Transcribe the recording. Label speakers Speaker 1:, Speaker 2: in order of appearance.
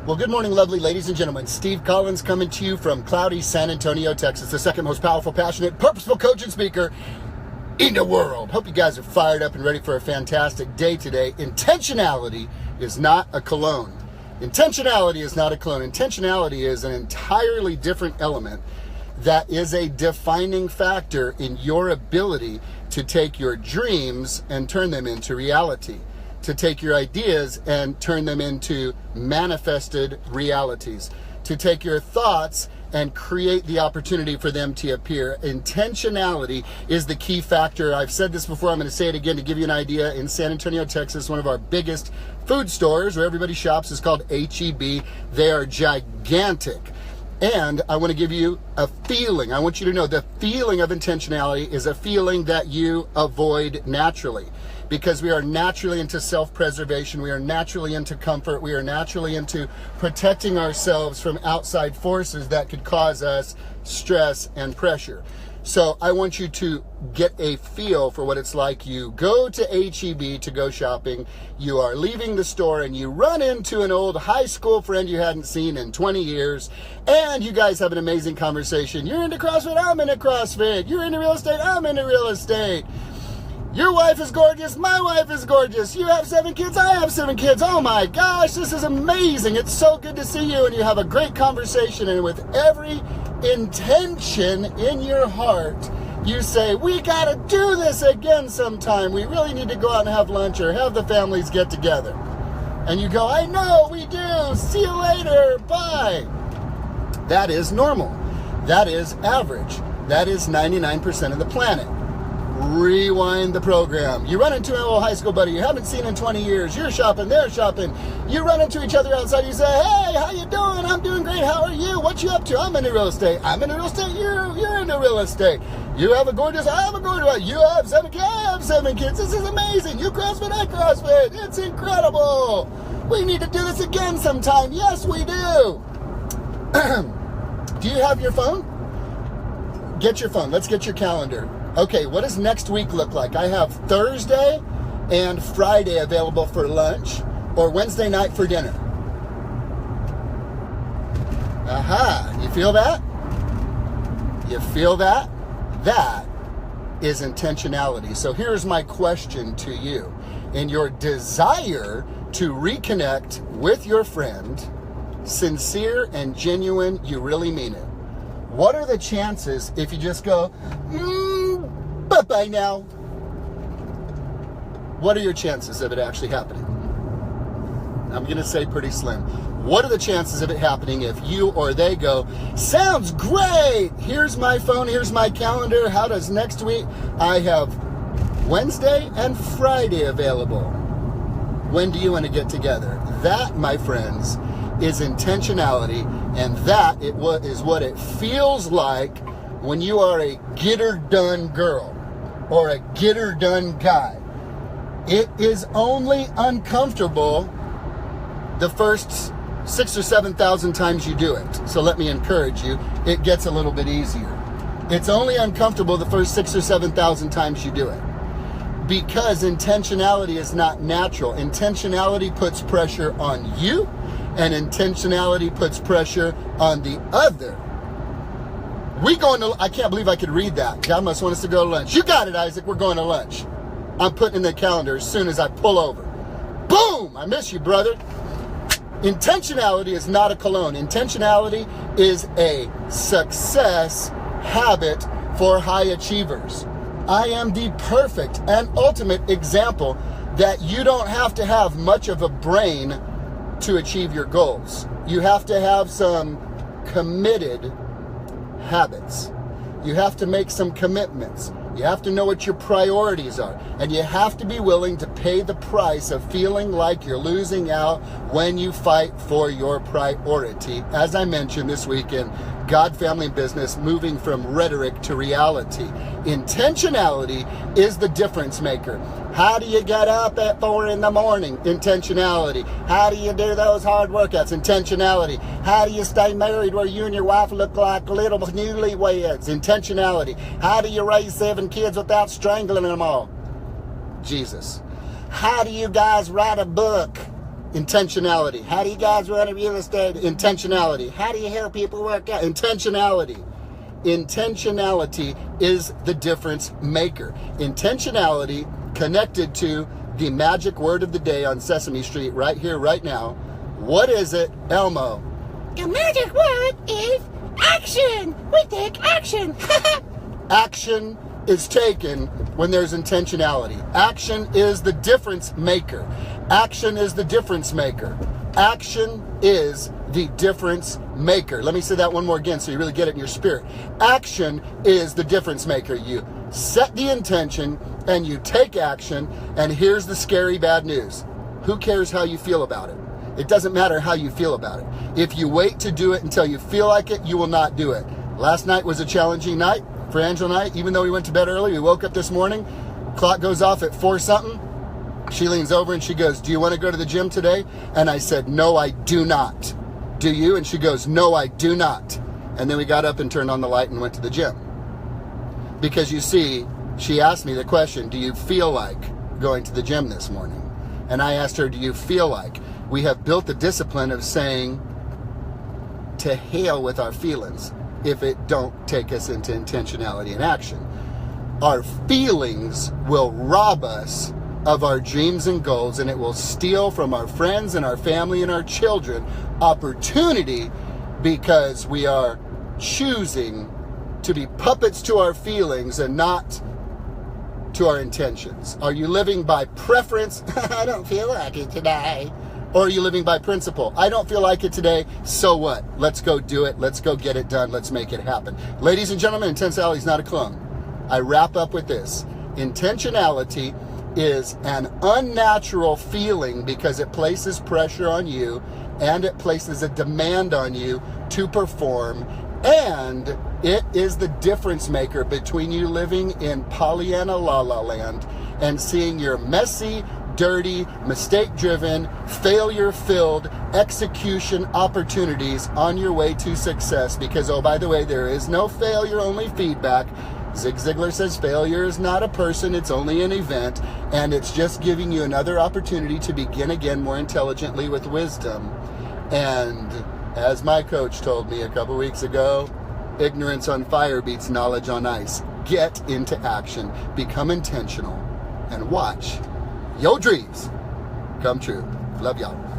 Speaker 1: Well, good morning, lovely ladies and gentlemen. Steve Collins coming to you from cloudy San Antonio, Texas, the second most powerful, passionate, purposeful coach and speaker in the world. Hope you guys are fired up and ready for a fantastic day today. Intentionality is not a cologne. Intentionality is not a cologne. Intentionality is an entirely different element that is a defining factor in your ability to take your dreams and turn them into reality, to take your ideas and turn them into manifested realities, to take your thoughts and create the opportunity for them to appear. Intentionality is the key factor. I've said this before, I'm going to say it again to give you an idea. In San Antonio, Texas, one of our biggest food stores where everybody shops is called H-E-B. They are gigantic. And I want to give you a feeling. I want you to know the feeling of intentionality is a feeling that you avoid naturally, because we are naturally into self-preservation. We are naturally into comfort. We are naturally into protecting ourselves from outside forces that could cause us stress and pressure. So I want you to get a feel for what it's like. You go to H-E-B to go shopping. You are leaving the store and you run into an old high school friend you hadn't seen in 20 years. And you guys have an amazing conversation. You're into CrossFit, I'm into CrossFit. You're into real estate, I'm into real estate. Your wife is gorgeous, my wife is gorgeous. You have 7 kids, I have 7 kids. Oh my gosh, this is amazing. It's so good to see you. And you have a great conversation, and with every intention in your heart, you say, we gotta do this again sometime. We really need to go out and have lunch or have the families get together. And you go, I know, we do. See you later, bye. That is normal. That is average. That is 99% of the planet. Rewind the program. You run into an old high school buddy you haven't seen in 20 years. You're shopping, they're shopping. You run into each other outside. You say, hey, how you doing? I'm doing great. How are you? What you up to? I'm into real estate. I'm into real estate. You're into real estate. You have a gorgeous, I have a gorgeous, you have 7 kids, I have 7 kids. This is amazing. You CrossFit, I CrossFit. It's incredible. We need to do this again sometime. Yes, we do. Do you have your phone? Get your phone. Let's get your calendar. Okay, what does next week look like? I have Thursday and Friday available for lunch, or Wednesday night for dinner. Aha, you feel that? You feel that? That is intentionality. So here's my question to you. In your desire to reconnect with your friend, sincere and genuine, you really mean it. What are the chances if you just go, bye-bye now? What are your chances of it actually happening? I'm going to say pretty slim. What are the chances of it happening if you or they go, sounds great, here's my phone, here's my calendar, how does next week? I have Wednesday and Friday available. When do you want to get together? That, my friends, is intentionality, and that is what it feels like when you are a get-her-done girl or a get-her-done guy. It is only uncomfortable the first 6,000 or 7,000 times you do it. So let me encourage you, it gets a little bit easier. It's only uncomfortable the first 6,000 or 7,000 times you do it, because intentionality is not natural. Intentionality puts pressure on you, and intentionality puts pressure on the other. I can't believe I could read that. God must want us to go to lunch. You got it, Isaac. We're going to lunch. I'm putting in the calendar as soon as I pull over. Boom! I miss you, brother. Intentionality is not a cologne. Intentionality is a success habit for high achievers. I am the perfect and ultimate example that you don't have to have much of a brain to achieve your goals. You have to have some committed habits. You have to make some commitments. You have to know what your priorities are. And you have to be willing to pay the price of feeling like you're losing out when you fight for your priority. As I mentioned this weekend, God, family, and business, moving from rhetoric to reality. Intentionality is the difference maker. How do you get up at 4 in the morning? Intentionality. How do you do those hard workouts? Intentionality. How do you stay married where you and your wife look like little newlyweds? Intentionality. How do you raise 7 kids without strangling them all? Jesus. How do you guys write a book Intentionality. How do you guys run a real estate? Intentionality. How do you help people work out? Intentionality. Intentionality is the difference maker. Intentionality connected to the magic word of the day on Sesame Street right here, right now. What is it, Elmo?
Speaker 2: The magic word is action. We take action.
Speaker 1: Action is taken when there's intentionality. Action is the difference maker. Action is the difference maker. Action is the difference maker. Let me say that one more again so you really get it in your spirit. Action is the difference maker. You set the intention and you take action, and here's the scary bad news. Who cares how you feel about it? It doesn't matter how you feel about it. If you wait to do it until you feel like it, you will not do it. Last night was a challenging night for Angela and I. Even though we went to bed early, we woke up this morning, clock goes off at 4 something. She leans over and she goes, do you want to go to the gym today? And I said, no, I do not. Do you? And she goes, no, I do not. And then we got up and turned on the light and went to the gym. Because you see, she asked me the question, do you feel like going to the gym this morning? And I asked her, do you feel like? We have built the discipline of saying, to hell with our feelings if it don't take us into intentionality and action. Our feelings will rob us of our dreams and goals, and it will steal from our friends and our family and our children opportunity because we are choosing to be puppets to our feelings and not to our intentions. Are you living by preference? I don't feel like it today. Or are you living by principle? I don't feel like it today, so what? Let's go do it. Let's go get it done. Let's make it happen. Ladies and gentlemen, intentionality is not a clone. I wrap up with this. Intentionality is an unnatural feeling because it places pressure on you and it places a demand on you to perform, and it is the difference maker between you living in Pollyanna La La Land and seeing your messy, dirty, mistake-driven, failure-filled execution opportunities on your way to success. Because, oh, by the way, there is no failure, only feedback. Zig Ziglar says failure is not a person, it's only an event, and it's just giving you another opportunity to begin again more intelligently with wisdom. And as my coach told me a couple weeks ago, ignorance on fire beats knowledge on ice. Get into action, become intentional, and watch your dreams come true. Love y'all.